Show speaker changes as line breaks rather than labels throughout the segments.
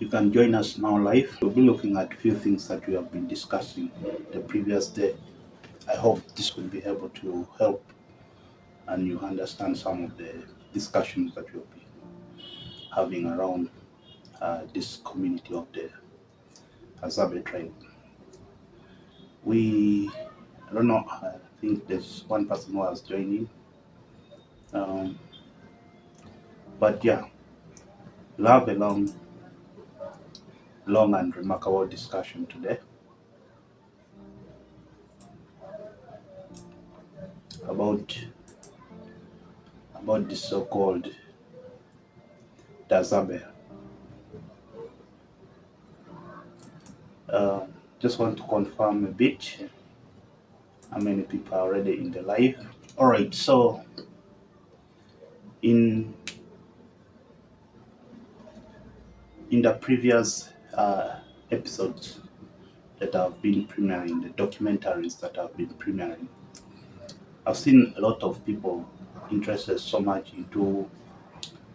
You can join us now live. We'll be looking at a few things that we have been discussing the previous day. I hope this will be able to help and you understand some of the discussions that we'll be having around this community of the Azabe tribe. I don't know, I think there's one person who has joined in. Um, but yeah, we'll have a long and remarkable discussion today about the so-called Dazabe. Uh, just want to confirm a bit how many people are already in the live. All right, so in the previous episodes that have been premiering, the documentaries that have been premiering, I've seen a lot of people interested so much into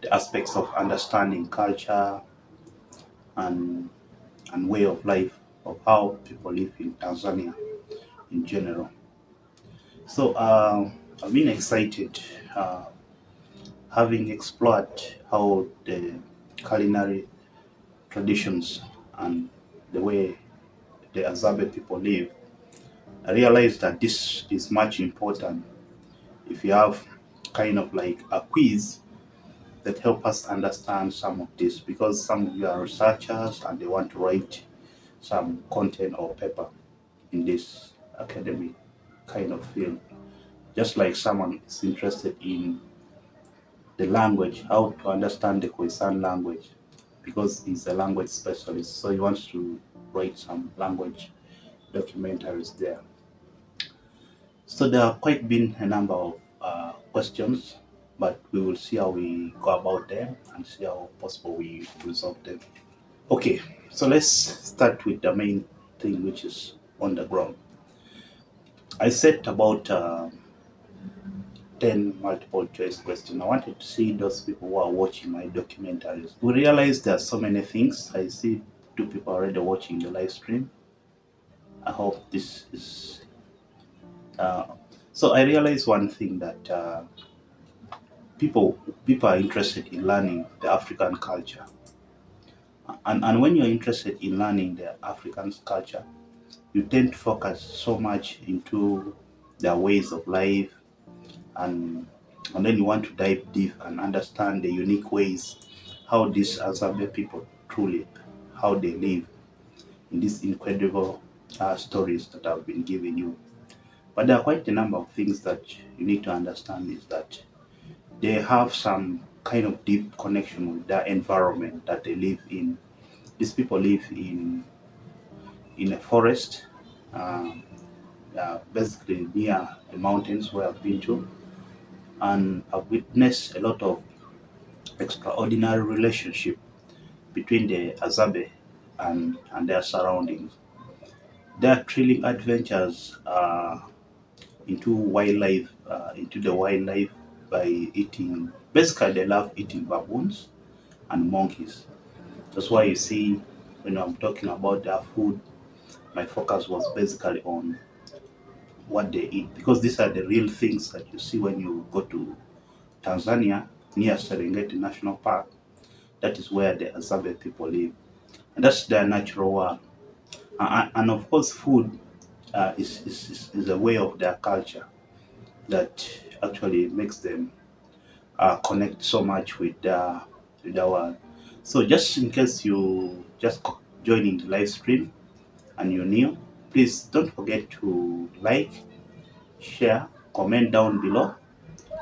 the aspects of understanding culture and way of life of how people live in Tanzania in general. So I've been excited uh, having explored how the culinary traditions and the way the Azabe people live. I realized that this is much important if you have kind of like a quiz that help us understand some of this because some of you are researchers and they want to write some content or paper in this academic kind of field. Just like someone is interested in the language, how to understand the Khoisan language, because he's a language specialist, so he wants to write some language documentaries there. So there have quite been a number of questions, but we will see how we go about them and see how possible we resolve them. Okay, so let's start with the main thing, which is on the ground. I set about 10 multiple choice questions. I wanted to see those people who are watching my documentaries. We realize there are so many things. I see two people already watching the live stream. I hope this is. Uh, so I realize one thing that people are interested in learning the African culture, and when you're interested in learning the African culture, you tend to focus so much into their ways of life, and then you want to dive deep and understand the unique ways how these Azabe people truly how they live in these incredible stories that I've been giving you. But there are quite a number of things that you need to understand is that they have some kind of deep connection with their environment that they live in. These people live in a forest, um, basically near the mountains where I've been to, and I've witnessed a lot of extraordinary relationship between the Azabe and their surroundings. Their thrilling adventures into the wildlife by eating. Basically, they love eating baboons and monkeys. That's why you see when I'm talking about their food, my focus was basically on what they eat because these are the real things that you see when you go to Tanzania near Serengeti National Park. That is where the Azabe people live, and that's their natural world. And of course, food is a way of their culture that actually makes them connect so much with the world. So just in case you just joining the live stream and you're new, please don't forget to like, share, comment down below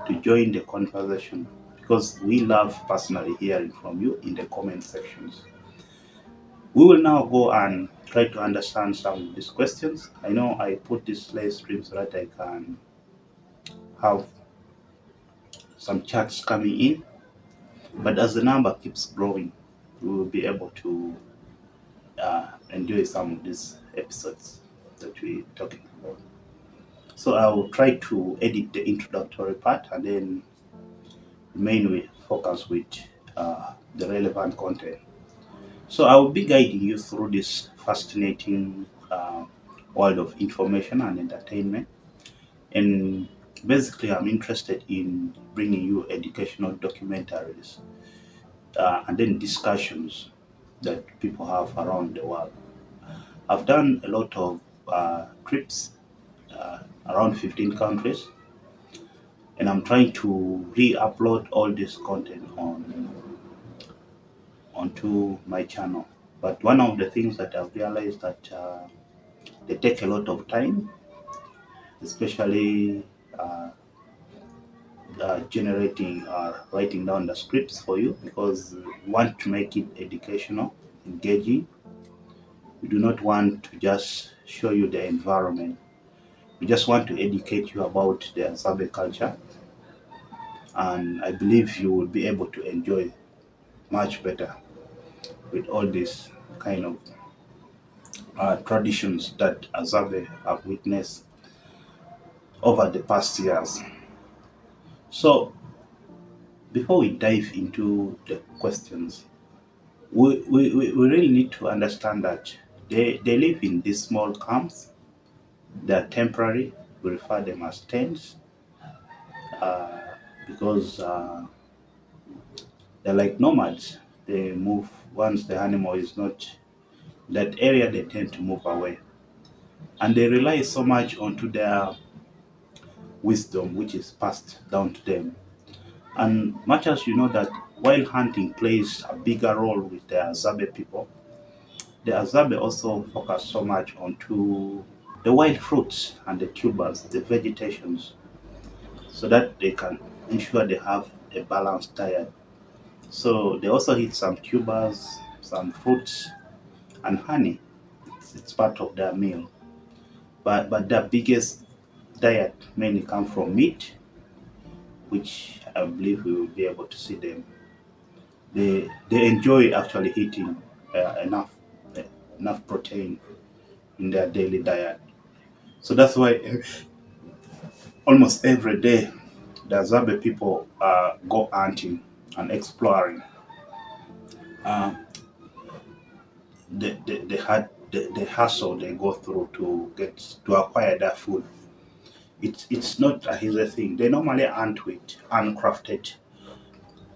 to join the conversation because we love personally hearing from you in the comment sections. We will now go and try to understand some of these questions. I know I put this live stream so that I can have some chats coming in, but as the number keeps growing, we will be able to enjoy some of these episodes that we're talking about. So I'll try to edit the introductory part and then remain with focus with the relevant content. So I will be guiding you through this fascinating world of information and entertainment. And basically, I'm interested in bringing you educational documentaries and then discussions that people have around the world. I've done a lot of trips around 15 countries, and I'm trying to re-upload all this content onto my channel. But one of the things that I've realized that they take a lot of time, especially uh, generating or writing down the scripts for you, because we want to make it educational, engaging. We do not want to just show you the environment. We just want to educate you about the Azabe culture, and I believe you will be able to enjoy much better with all these kind of traditions that Azabe have witnessed over the past years. So, before we dive into the questions, we really need to understand that they live in these small camps. They are temporary. We refer them as tents uh, because they're like nomads. They move once the animal is not that area. They tend to move away, and they rely so much onto their wisdom, which is passed down to them. And much as you know that wild hunting plays a bigger role with the Azabe people, the Azabe also focus so much onto the wild fruits and the tubers, the vegetations, so that they can ensure they have a balanced diet. So they also eat some tubers, some fruits, and honey. It's part of their meal. But their biggest diet mainly comes from meat, which I believe we will be able to see them. They enjoy actually eating enough enough protein in their daily diet. So that's why almost every day the Zabe people go hunting and exploring. Uh, the hustle they go through to get to acquire their food. It's not a easy thing. They normally hunt with handcrafted.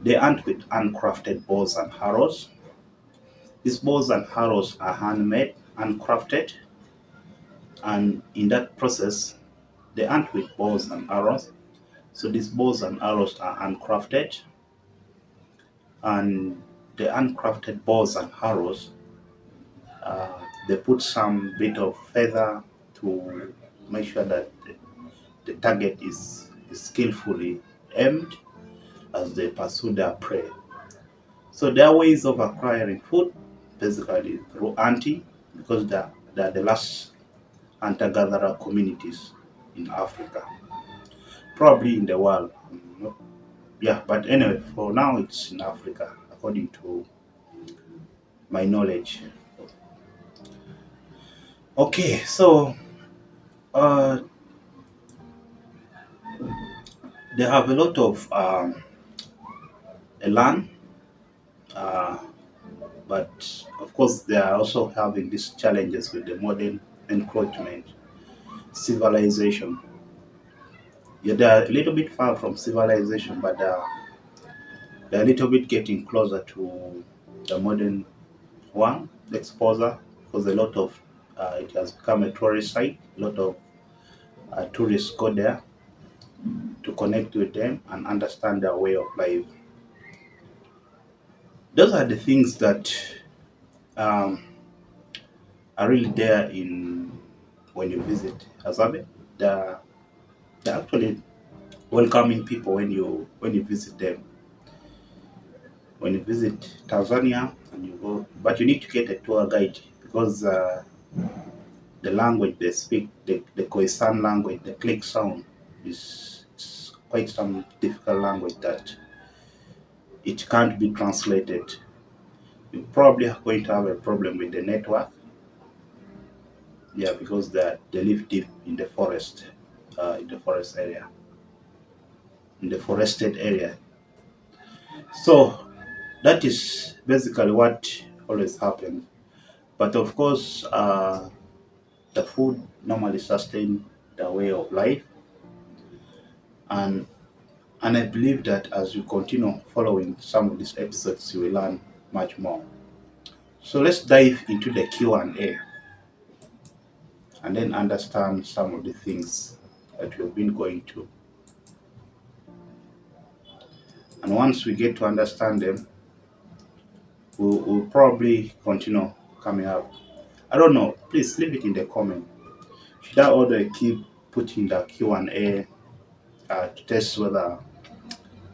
They hunt with handcrafted bows and arrows. These bows and arrows are handmade, handcrafted, and in that process, they hunt with bows and arrows. So these bows and arrows are handcrafted, and the handcrafted bows and arrows, they put some bit of feather to make sure that the target is skillfully aimed as they pursue their prey. So there are ways of acquiring food, basically through hunting, because they're the last hunter-gatherer communities in Africa, probably in the world. Yeah, but anyway, for now it's in Africa, according to my knowledge. Okay, so uh, they have a lot of land, uh, but of course they are also having these challenges with the modern encroachment, civilization. Yeah, they are a little bit far from civilization, but they're a little bit getting closer to the modern one exposure, because a lot of it has become a tourist site. A lot of tourists go there to connect with them and understand their way of life. Those are the things that um, are really there in when you visit Azabe. They're, they're actually welcoming people when you visit them. When you visit Tanzania and you go, but you need to get a tour guide because the language they speak, the Khoisan language, the click sound is quite some difficult language that it can't be translated. You probably are going to have a problem with the network. Yeah, because they live deep in the forest area, in the forested area. So that is basically what always happens. But of course, the food normally sustains the way of life, and I believe that as you continue following some of these episodes, you will learn much more. So let's dive into the Q&A and then understand some of the things that we've been going to. And once we get to understand them, we'll probably continue coming up. I don't know. Please leave it in the comment. Should I order keep putting the Q&A to test whether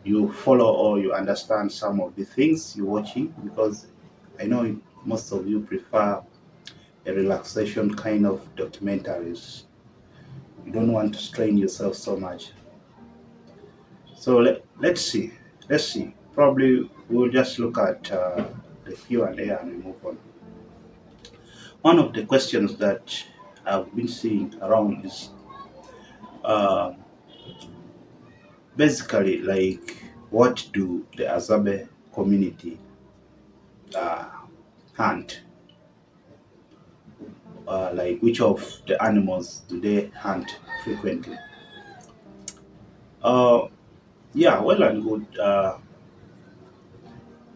you follow or you understand some of the things you're watching? Because I know most of you prefer a relaxation kind of documentaries. You don't want to strain yourself so much. So let's see. Let's see. Probably we'll just look at the Q&A and we move on. One of the questions that I've been seeing around is uh, basically like, what do the Azabe community uh, hunt? Like, which of the animals do they hunt frequently? Uh, yeah, well and good.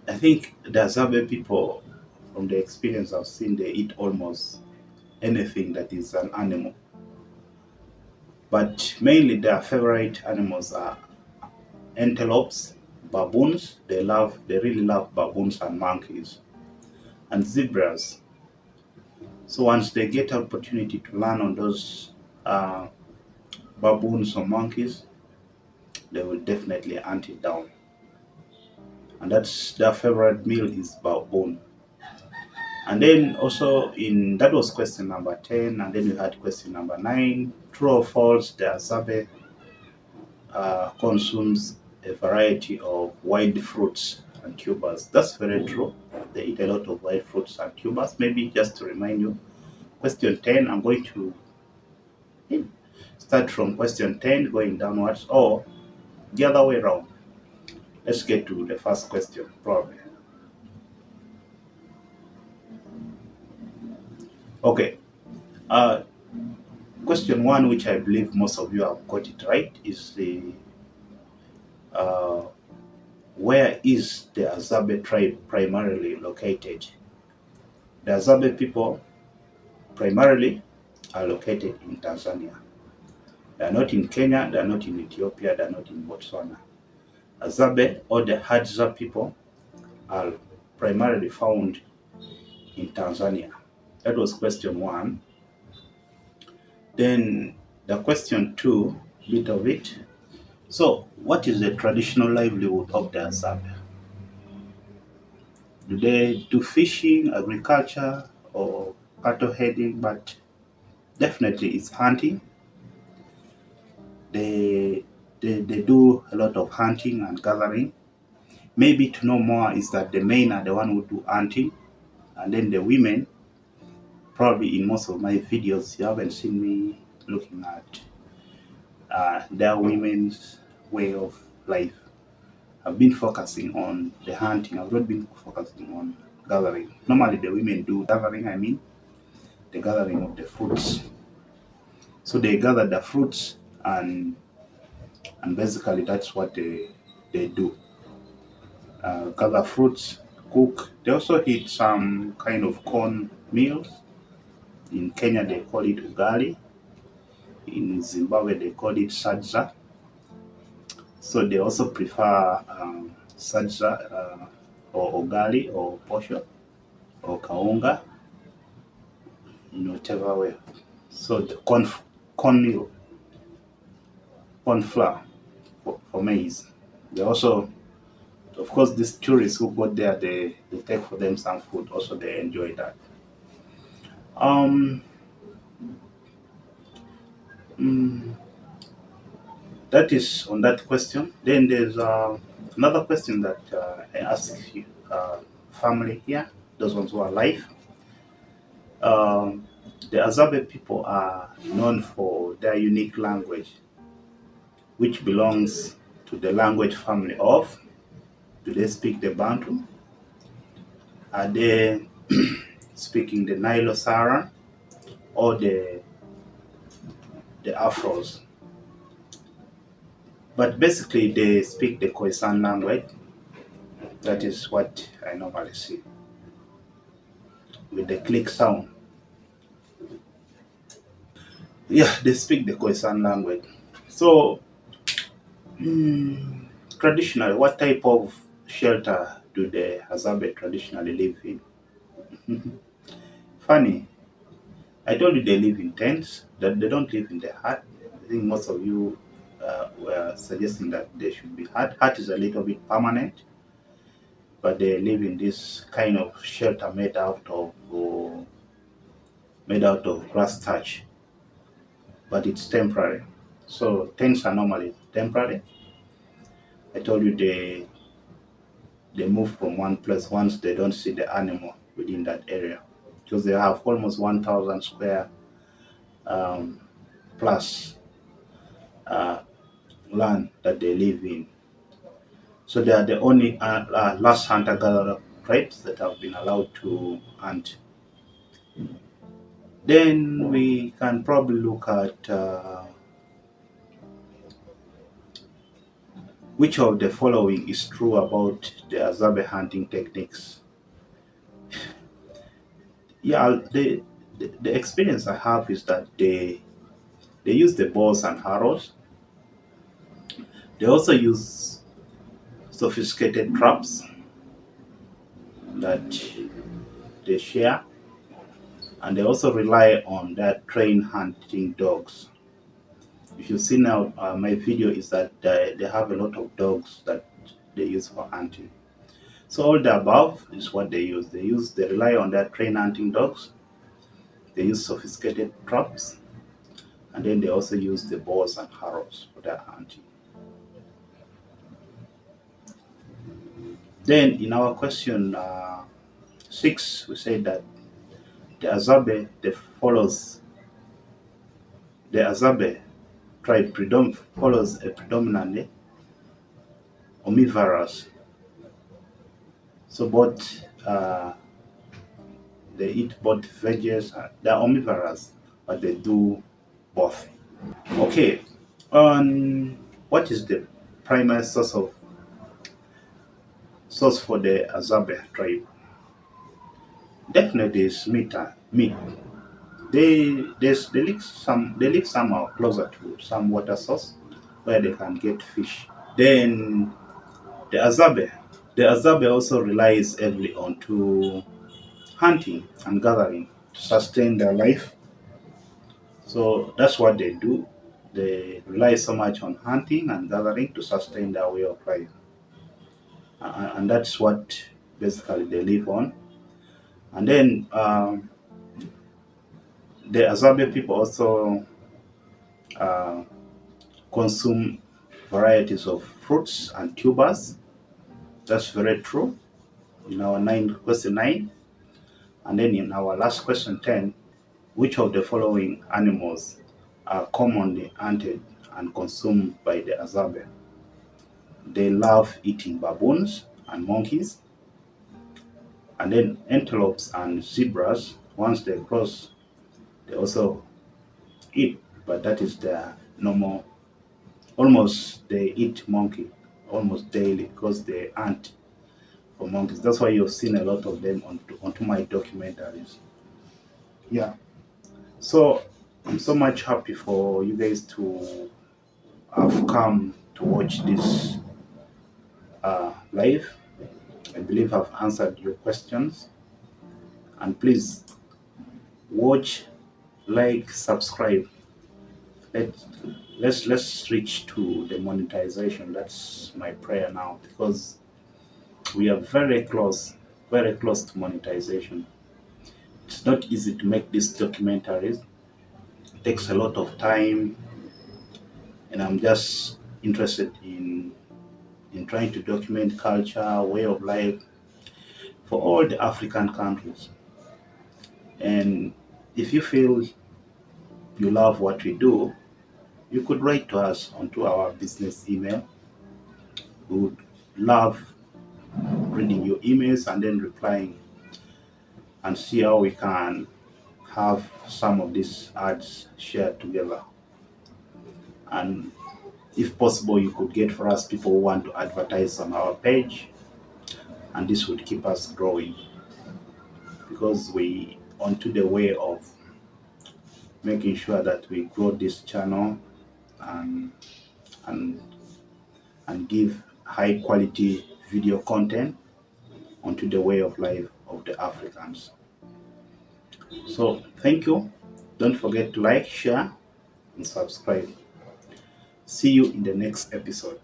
I think the Azabe people, from the experience I've seen, they eat almost anything that is an animal. But mainly their favorite animals are antelopes, baboons. They really love baboons and monkeys, and zebras. So once they get an opportunity to learn on those uh, baboons or monkeys, they will definitely hunt it down. And that's their favorite meal is baboon. And then also in that was question number 10, and then we had question number 9. True or false, the Azabe consumes a variety of wild fruits and tubers. That's very true. They eat a lot of wild fruits and tubers. Maybe just to remind you, question 10, I'm going to start from question 10 going downwards, or the other way around. Let's get to the first question, probably. Okay. Uh, Question 1, which I believe most of you have got it right, is the uh, where is the Azabe tribe primarily located? The Azabe people primarily are located in Tanzania. They are not in Kenya, they are not in Ethiopia, they are not in Botswana. Azabe or the Hadza people are primarily found in Tanzania. That was question 1. Then the question 2, bit of it. So, what is the traditional livelihood of the Azabe? Do they do fishing, agriculture, or cattle herding? But definitely it's hunting. They do a lot of hunting and gathering. Maybe to know more is that the men are the one who do hunting, and then the women, probably in most of my videos, you haven't seen me looking at their women's way of life. I've been focusing on the hunting. I've not been focusing on gathering. Normally, the women do gathering. I mean, the gathering of the fruits. So they gather the fruits, and basically that's what they do. Gather fruits, cook. They also eat some kind of corn meals. In Kenya, they call it ugali. In Zimbabwe, they call it sadza. So they also prefer sadza or ugali or posho or kaunga in whatever way. So the corn meal, corn flour for maize. They also, of course, these tourists who go there, they take for them some food. Also, they enjoy that. Um, mm, that is on that question. Then there's another question that I asked you, family here, those ones who are alive. Um, the Azabe people are known for their unique language, which belongs to the language family of. Do they speak the Bantu? Are they speaking the Nilo-Saharan or the Afros. But basically, they speak the Khoisan language. That is what I normally see with the click sound. Yeah, they speak the Khoisan language. So, mm, traditionally, what type of shelter do the Hazabe traditionally live in? Funny, I told you they live in tents, that they don't live in the hut. I think most of you were suggesting that they should be hut. Hut is a little bit permanent, but they live in this kind of shelter made out of grass thatch, but it's temporary. So tents are normally temporary. I told you they move from one place once they don't see the animal within that area, because they have almost 1,000 square um, plus uh, land that they live in. So they are the only last hunter-gatherer tribes that have been allowed to hunt. Then we can probably look at which of the following is true about the Azabe hunting techniques. Yeah, the experience I have is that they use the bows and arrows. They also use sophisticated traps that they share, and they also rely on their trained hunting dogs. If you see now, my video is that they have a lot of dogs that they use for hunting. So all the above is what they use. They rely on their trained hunting dogs. They use sophisticated traps, and then they also use the bows and arrows for their hunting. Then in our question 6, we say that the Azabe follows the Azabe tribe follows a predominantly omnivorous. So both they eat both veggies. They're omnivorous, but they do both. Okay. What is the primary source for the Azabe tribe? Definitely is meat. They live somehow closer to some water source where they can get fish. Then the Azabe. The Azabe also relies heavily on to hunting and gathering to sustain their life. So that's what they do. They rely so much on hunting and gathering to sustain their way of life. And that's what basically they live on. And then the Azabe people also uh, consume varieties of fruits and tubers. That's very true. In our question 9, and then in our last question 10, which of the following animals are commonly hunted and consumed by the Azabe? They love eating baboons and monkeys, and then antelopes and zebras. Once they cross, they also eat, but that is their normal. Almost they eat monkey almost daily because they hunt for monkeys. That's why you've seen a lot of them onto my documentaries. Yeah. So I'm so much happy for you guys to have come to watch this live. I believe I've answered your questions. And please watch, like, subscribe. Let let's reach to the monetization. That's my prayer now, because we are very close to monetization. It's not easy to make these documentaries. It takes a lot of time, and I'm just interested in trying to document culture, way of life for all the African countries. And if you feel you love what we do, you could write to us onto our business email. We would love reading your emails and then replying and see how we can have some of these ads shared together. And if possible, you could get for us people who want to advertise on our page, and this would keep us growing, because we onto the way of making sure that we grow this channel and and and give high quality video content onto the way of life of the Africans. So thank you. Don't forget to like, share, and subscribe. See you in the next episode.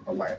Bye bye.